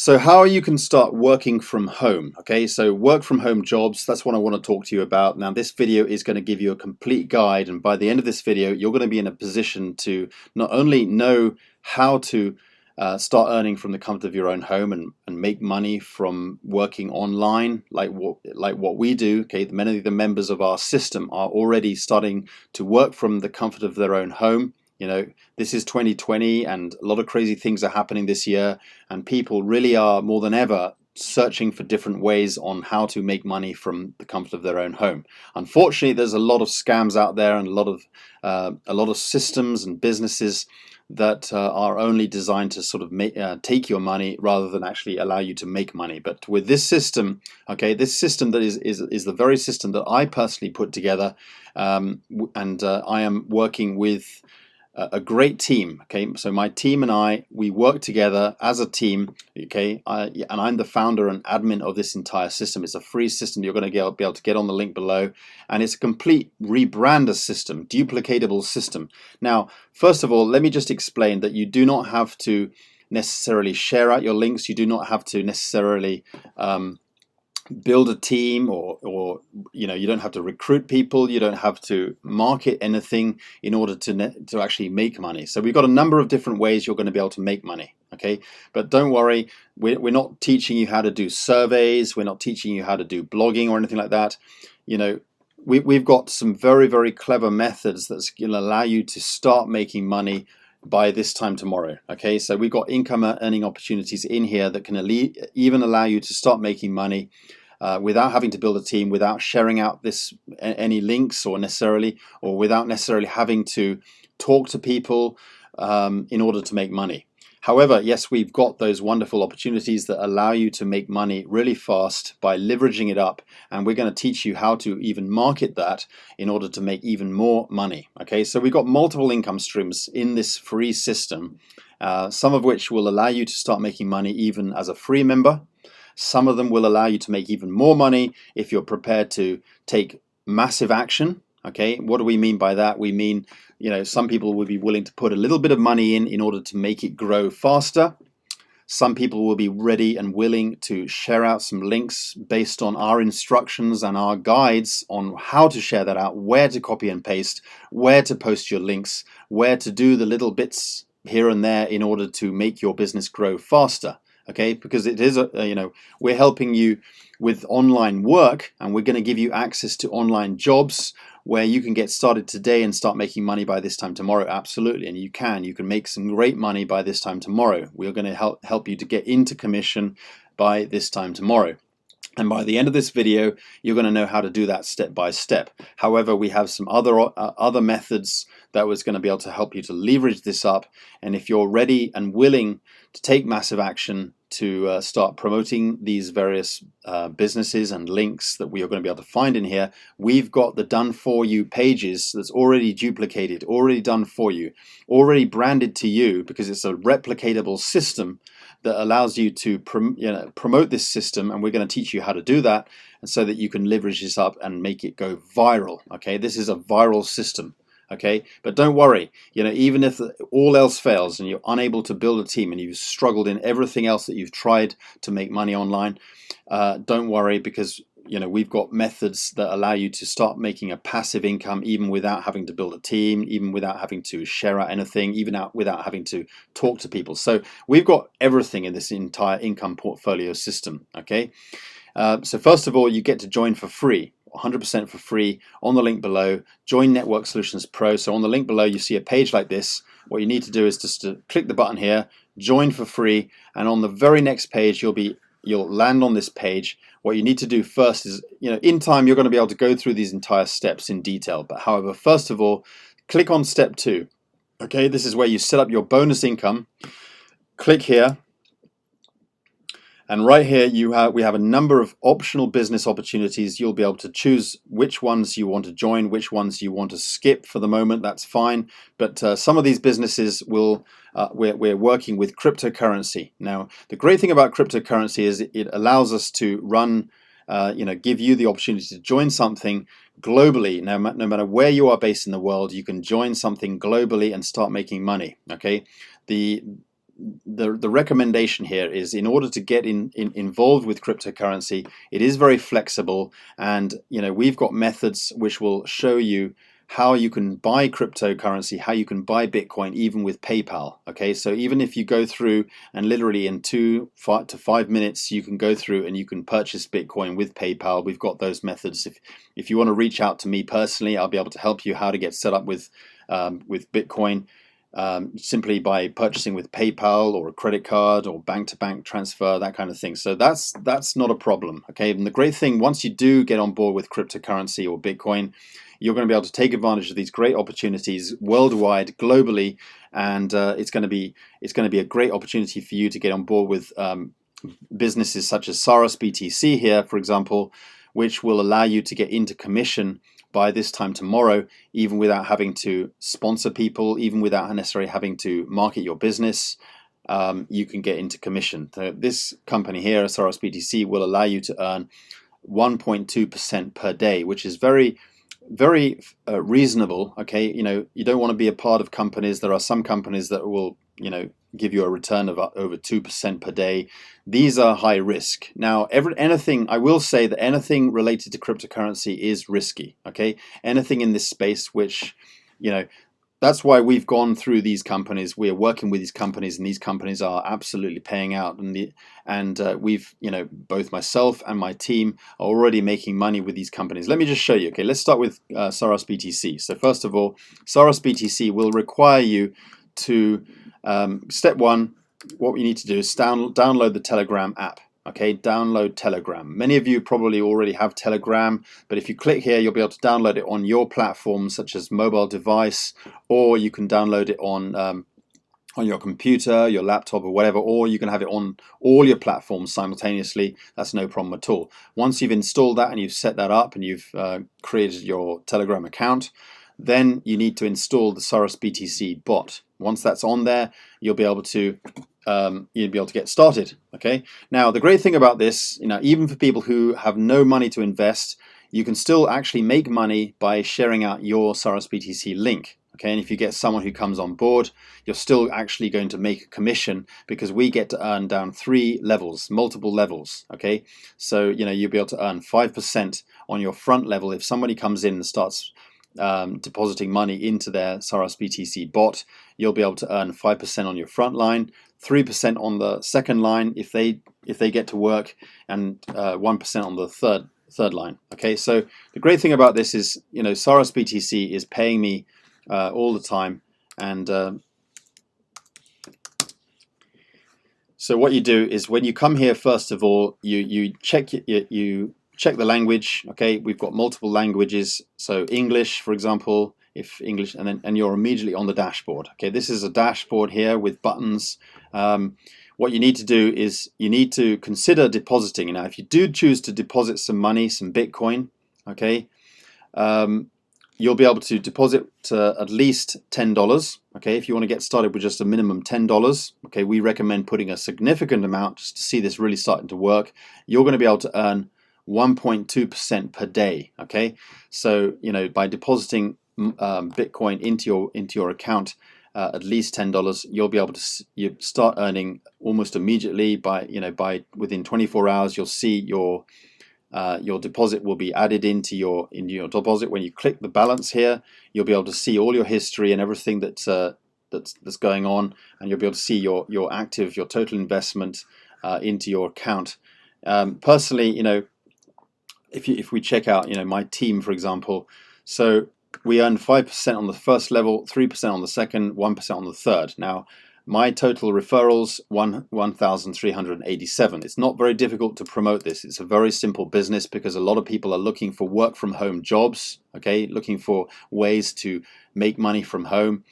So how you can start working from home. Okay, so work from home jobs, that's what I want to talk to you about. Now this video is going to give you a complete guide, and by the end of this video you're going to be in a position to not only know how to start earning from the comfort of your own home and make money from working online like what we do. Okay, many of the members of our system are already starting to work from the comfort of their own home. You know, this is 2020 and a lot of crazy things are happening this year, and people really are more than ever searching for different ways on how to make money from the comfort of their own home. Unfortunately, there's a lot of scams out there and a lot of systems and businesses that are only designed to sort of take your money rather than actually allow you to make money. But with this system, okay, this system that is the very system that I personally put together, and I am working with a great team. Okay, so my team and we work together as a team. Okay, and I'm the founder and admin of this entire system. It's a free system. You're going to be able to get on the link below, and it's a complete rebrander system, duplicatable system. Now, first of all, let me just explain that you do not have to necessarily share out your links. You do not have to necessarily build a team, or you know, you don't have to recruit people, you don't have to market anything in order to actually make money. So we've got a number of different ways you're going to be able to make money. Okay, but don't worry, we're not teaching you how to do surveys, we're not teaching you how to do blogging or anything like that. You know, we've got some very, very clever methods that's going to allow you to start making money by this time tomorrow. Okay, so we've got income earning opportunities in here that can even allow you to start making money without having to build a team, without sharing out any links or without necessarily having to talk to people in order to make money. However, yes, we've got those wonderful opportunities that allow you to make money really fast by leveraging it up, and we're going to teach you how to even market that in order to make even more money. Okay, so we've got multiple income streams in this free system, some of which will allow you to start making money even as a free member. Some of them will allow you to make even more money if you're prepared to take massive action. Okay, what do we mean by that? We mean, you know, some people will be willing to put a little bit of money in order to make it grow faster. Some people will be ready and willing to share out some links based on our instructions and our guides on how to share that out, where to copy and paste, where to post your links, where to do the little bits here and there in order to make your business grow faster. Okay, because it is you know, we're helping you with online work, and we're going to give you access to online jobs where you can get started today and start making money by this time tomorrow. Absolutely, and you can make some great money by this time tomorrow. We're going to help you to get into commission by this time tomorrow. And by the end of this video, you're going to know how to do that step by step. However, we have some other methods that was going to be able to help you to leverage this up. And if you're ready and willing to take massive action to start promoting these various businesses and links that we are going to be able to find in here, we've got the done for you pages that's already duplicated, already done for you, already branded to you, because it's a replicatable system that allows you to promote this system, and we're going to teach you how to do that, and so that you can leverage this up and make it go viral. Okay, this is a viral system. Okay, but don't worry, you know, even if all else fails and you're unable to build a team and you've struggled in everything else that you've tried to make money online, don't worry, because you know, we've got methods that allow you to start making a passive income even without having to build a team, even without having to share out anything, without having to talk to people. So we've got everything in this entire income portfolio system. Okay, so first of all, you get to join for free, 100% for free, on the link below. Join Network Solutions Pro. So on the link below, you see a page like this. What you need to do is just to click the button here, join for free, and on the very next page, you'll land on this page. What you need to do first is, you know, in time you're going to be able to go through these entire steps in detail. But however, first of all, click on step 2. Okay, this is where you set up your bonus income. Click here. And right here we have a number of optional business opportunities. You'll be able to choose which ones you want to join, which ones you want to skip for the moment. That's fine. But some of these businesses we're working with cryptocurrency. Now, the great thing about cryptocurrency is it allows us to run, give you the opportunity to join something globally. No matter where you are based in the world, you can join something globally and start making money. Okay, the recommendation here is, in order to get involved with cryptocurrency, it is very flexible, and we've got methods which will show you how you can buy cryptocurrency, how you can buy Bitcoin even with PayPal. Okay, so even if you go through and literally in 2 to 5 minutes you can go through and you can purchase Bitcoin with PayPal. We've got those methods. If you want to reach out to me personally, I'll be able to help you how to get set up with Bitcoin. Simply by purchasing with PayPal or a credit card or bank-to-bank transfer, that kind of thing. So that's not a problem. Okay, and the great thing, once you do get on board with cryptocurrency or Bitcoin, you're going to be able to take advantage of these great opportunities worldwide, globally, and it's going to be a great opportunity for you to get on board with businesses such as Saros BTC here, for example, which will allow you to get into commission by this time tomorrow, even without having to sponsor people, even without necessarily having to market your business. You can get into commission. So this company here, Saros BTC, will allow you to earn 1.2% per day, which is very reasonable. Okay, you don't want to be a part of companies. There are some companies that will give you a return of over 2% per day. These are high risk. Now, I will say that anything related to cryptocurrency is risky. Okay, anything in this space, which that's why we've gone through these companies. We are working with these companies, and these companies are absolutely paying out. And we've, both myself and my team are already making money with these companies. Let me just show you. Okay, let's start with Saros BTC. So first of all, Saros BTC will require you to step one. What we need to do is download the Telegram app. Okay, download Telegram. Many of you probably already have Telegram, but if you click here, you'll be able to download it on your platform, such as mobile device, or you can download it on your computer, your laptop, or whatever, or you can have it on all your platforms simultaneously. That's no problem at all. Once you've installed that and you've set that up and you've created your Telegram account, then you need to install the Saros BTC bot. Once that's on there, you'll be able to get started. Okay. Now, the great thing about this, even for people who have no money to invest, you can still actually make money by sharing out your Saros BTC link. Okay, and if you get someone who comes on board, you're still actually going to make a commission, because we get to earn down 3 levels, multiple levels. Okay, so you'll be able to earn 5% on your front level if somebody comes in and starts depositing money into their Saros BTC bot. You'll be able to earn 5% on your front line, 3% on the second line if they get to work, and 1% on the third line. Okay, so the great thing about this is, Saros BTC is paying me all the time, and so what you do is, when you come here, first of all, you check the language. Okay, we've got multiple languages, so English, for example, if English, and you're immediately on the dashboard. Okay, this is a dashboard here with buttons. What you need to do is you need to consider depositing. Now, if you do choose to deposit some money, some Bitcoin, okay, you'll be able to deposit at least $10. Okay, if you want to get started with just a minimum $10, okay, we recommend putting a significant amount just to see this really starting to work. You're going to be able to earn 1.2% per day. Okay, so by depositing Bitcoin into your account, at least $10, you'll be able to start earning almost immediately. By within 24 hours, you'll see your deposit will be added into your deposit. When you click the balance here, you'll be able to see all your history and everything that's going on, and you'll be able to see your total investment into your account. Personally, if we check out my team, for example, so we earn 5% on the first level, 3% on the second, 1% on the third. Now, my total referrals, 1,387. It's not very difficult to promote this. It's a very simple business, because a lot of people are looking for work from home jobs, okay, looking for ways to make money from home,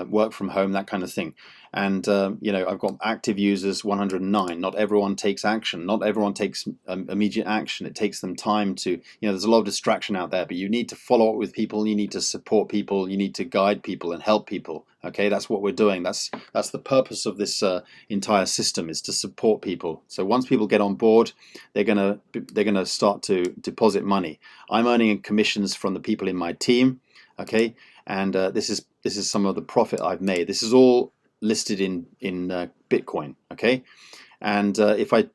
work from home, that kind of thing. And I've got active users 109. Not everyone takes action. Not everyone takes immediate action. It takes them time to, there's a lot of distraction out there, but you need to follow up with people. You need to support people. You need to guide people and help people. Okay, that's what we're doing. That's the purpose of this entire system, is to support people. So once people get on board, they're gonna start to deposit money. I'm earning commissions from the people in my team. Okay, and this is some of the profit I've made. This is all listed in Bitcoin. Okay, and if I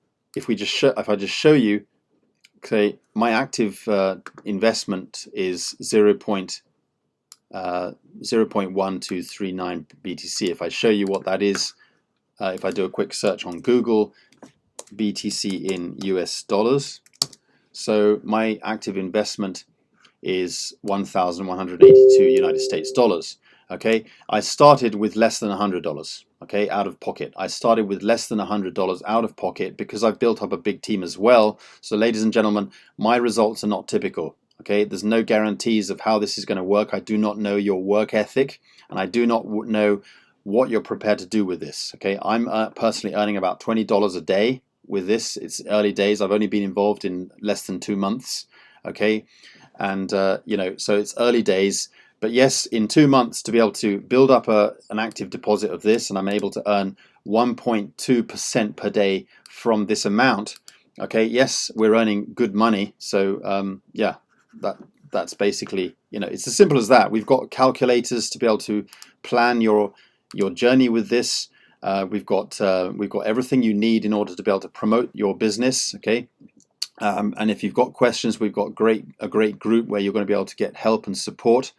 just show you, okay, my active investment is 0.1239 BTC. If I show you what that is, if I do a quick search on Google, BTC in US dollars, so my active investment is 1,182 United States dollars. Okay, I started with less than $100. Okay, out of pocket. I started with less than $100 out of pocket because I've built up a big team as well. So, ladies and gentlemen, my results are not typical. Okay, there's no guarantees of how this is going to work. I do not know your work ethic, and I do not know what you're prepared to do with this. Okay, I'm personally earning about $20 a day with this. It's early days. I've only been involved in less than 2 months. Okay, and you know, so it's early days. But yes, in 2 months to be able to build up an active deposit of this, and I'm able to earn 1.2% per day from this amount. Okay, yes, we're earning good money. So yeah, that's basically, you know, it's as simple as that. We've got calculators to be able to plan your journey with this. We've got everything you need in order to be able to promote your business. Okay. And if you've got questions, we've got a great group where you're going to be able to get help and support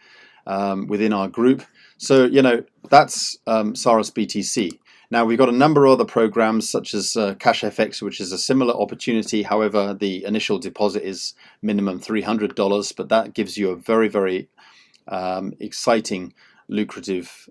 within our group. So, you know, that's Saros BTC. Now, we've got a number of other programs such as CashFX, which is a similar opportunity. However, the initial deposit is minimum $300, but that gives you a very, very exciting, lucrative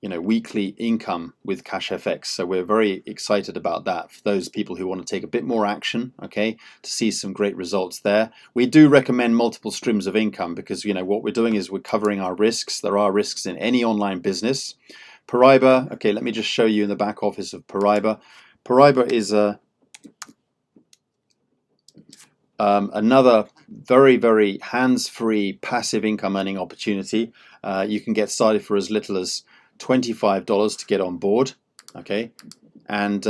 you know, weekly income with CashFX. So we're very excited about that for those people who want to take a bit more action, okay, to see some great results there. We do recommend multiple streams of income because, you know, what we're doing is we're covering our risks. There are risks in any online business. Paraiba, okay, let me just show you in the back office of Paraiba. Paraiba is another very, very hands-free passive income earning opportunity. You can get started for as little as $25 to get on board, okay, and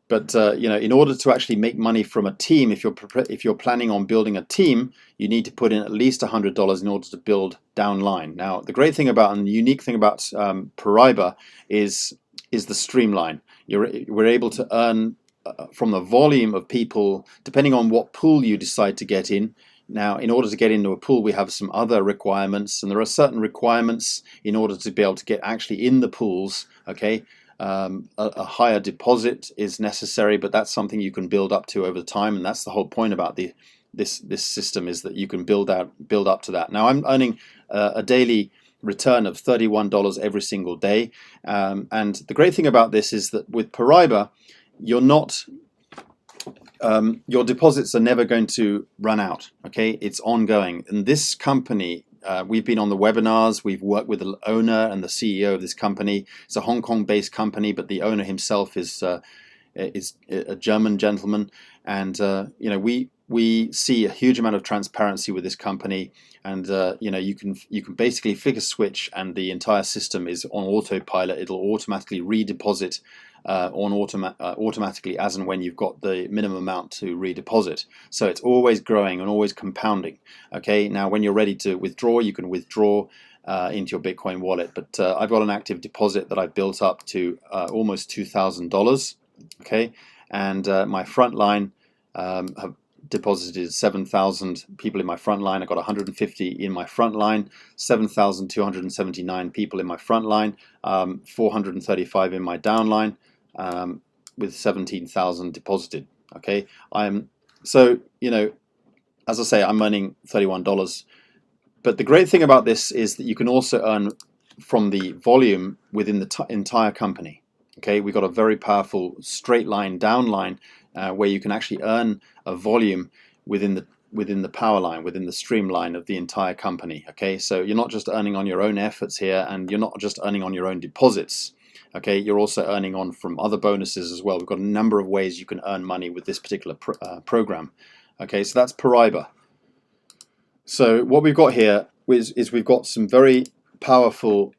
but you know, in order to actually make money from a team, if you're planning on building a team, you need to put in at least $100 in order to build downline. Now, the great thing about and the unique thing about Paraiba is the streamline. We're able to earn from the volume of people, depending on what pool you decide to get in. Now, in order to get into a pool, we have some other requirements, and there are certain requirements in order to be able to get actually in the pools. Okay, a higher deposit is necessary, but that's something you can build up to over time, and that's the whole point about this system, is that you can build up to that. Now, I'm earning a daily return of $31 every single day, and the great thing about this is that with Paraiba, you're not your deposits are never going to run out. Okay, it's ongoing. And this company, we've been on the webinars. We've worked with the owner and the CEO of this company. It's a Hong Kong-based company, but the owner himself is a German gentleman. And you know, we see a huge amount of transparency with this company. And you know, you can basically flick a switch, and the entire system is on autopilot. It'll automatically redeposit automatically as and when you've got the minimum amount to redeposit. So it's always growing and always compounding. Okay, now when you're ready to withdraw, you can withdraw into your Bitcoin wallet. But I've got an active deposit that I've built up to almost $2,000. Okay, and my front line have deposited 7,000 people in my front line. I got 150 in my front line, 7,279 people in my front line, 435 in my downline, with 17,000 deposited. Okay, so, you know, as I say, I'm earning $31. But the great thing about this is that you can also earn from the volume within the entire company. Okay, we've got a very powerful straight line downline where you can actually earn a volume within the power line, within the streamline of the entire company. Okay, so you're not just earning on your own efforts here, and you're not just earning on your own deposits. Okay, you're also earning on from other bonuses as well. We've got a number of ways you can earn money with this particular program. Okay, so that's Paraiba. So what we've got here is we've got some very powerful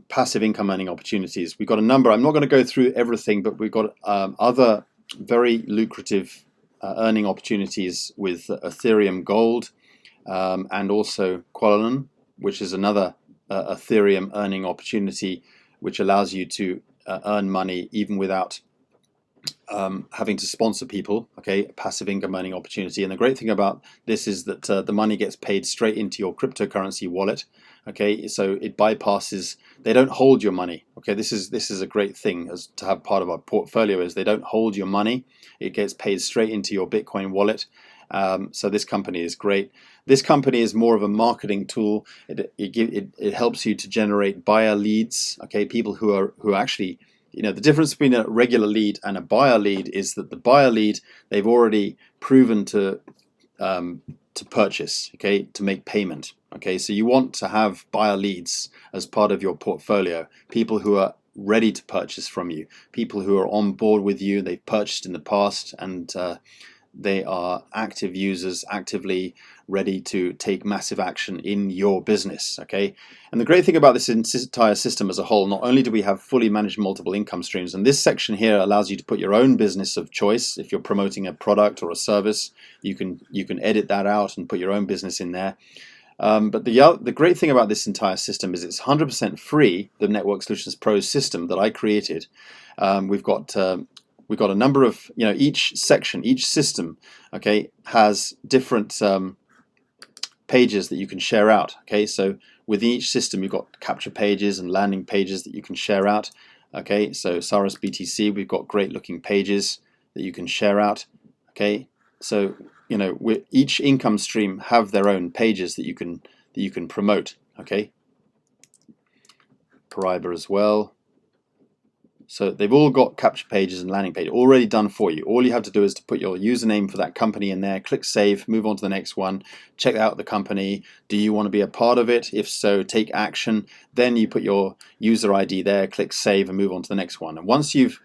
passive income earning opportunities. We've got a number. I'm not going to go through everything, but we've got other very lucrative earning opportunities with Ethereum Gold and also Qualun, which is another Ethereum earning opportunity, which allows you to earn money even without having to sponsor people. Okay, a passive income earning opportunity. And the great thing about this is that the money gets paid straight into your cryptocurrency wallet. Okay, so it bypasses. They don't hold your money. Okay, this is a great thing as to have part of our portfolio, is they don't hold your money. It gets paid straight into your Bitcoin wallet. So this company is great. This company is more of a marketing tool. It helps you to generate buyer leads. Okay, people who actually, the difference between a regular lead and a buyer lead is that the buyer lead, they've already proven to purchase, okay, to make payment. Okay, so you want to have buyer leads as part of your portfolio, people who are ready to purchase from you, people who are on board with you, they've purchased in the past, and they are active users, actively ready to take massive action in your business. Okay, and the great thing about this entire system as a whole, not only do we have fully managed multiple income streams, and this section here allows you to put your own business of choice. If you're promoting a product or a service, you can edit that out and put your own business in there. But the great thing about this entire system is it's 100% free. The Network Solutions Pro system that I created. We've got a number of, each section, each system, okay, has different pages that you can share out. Okay, so within each system, you've got capture pages and landing pages that you can share out. Okay, so Saras BTC, we've got great looking pages that you can share out. Okay, so each income stream have their own pages that you can promote. Okay, Paribas as well. So they've all got capture pages and landing pages already done for you. All you have to do is to put your username for that company in there, click save, move on to the next one, check out the company. Do you want to be a part of it? If so, take action. Then you put your user ID there, click save, and move on to the next one. And once you've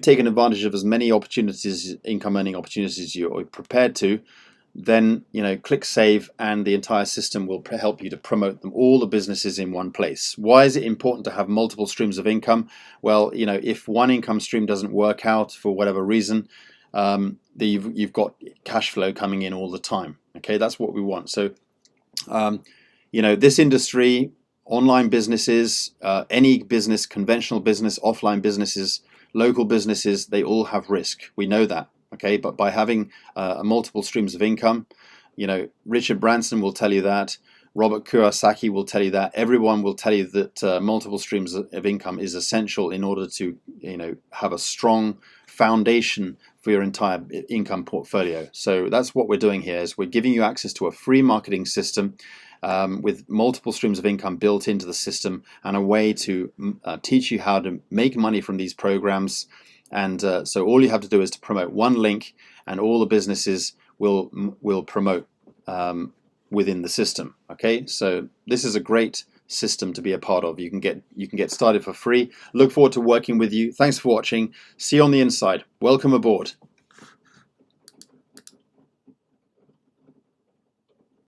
taken advantage of as many opportunities, income earning opportunities you're prepared to, then click save, and the entire system will help you to promote them, all the businesses in one place. Why is it important to have multiple streams of income? Well, if one income stream doesn't work out for whatever reason, you've got cash flow coming in all the time. Okay, that's what we want. So this industry, online businesses, any business, conventional business, offline businesses, local businesses, they all have risk. We know that. Okay, but by having multiple streams of income, Richard Branson will tell you that, Robert Kiyosaki will tell you that, everyone will tell you that multiple streams of income is essential in order to have a strong foundation for your entire income portfolio. So that's what we're doing here, is we're giving you access to a free marketing system with multiple streams of income built into the system, and a way to teach you how to make money from these programs. And so all you have to do is to promote one link, and all the businesses will promote within the system. Okay, so this is a great system to be a part of. You can get started for free. Look forward to working with you. Thanks for watching. See you on the inside. Welcome aboard.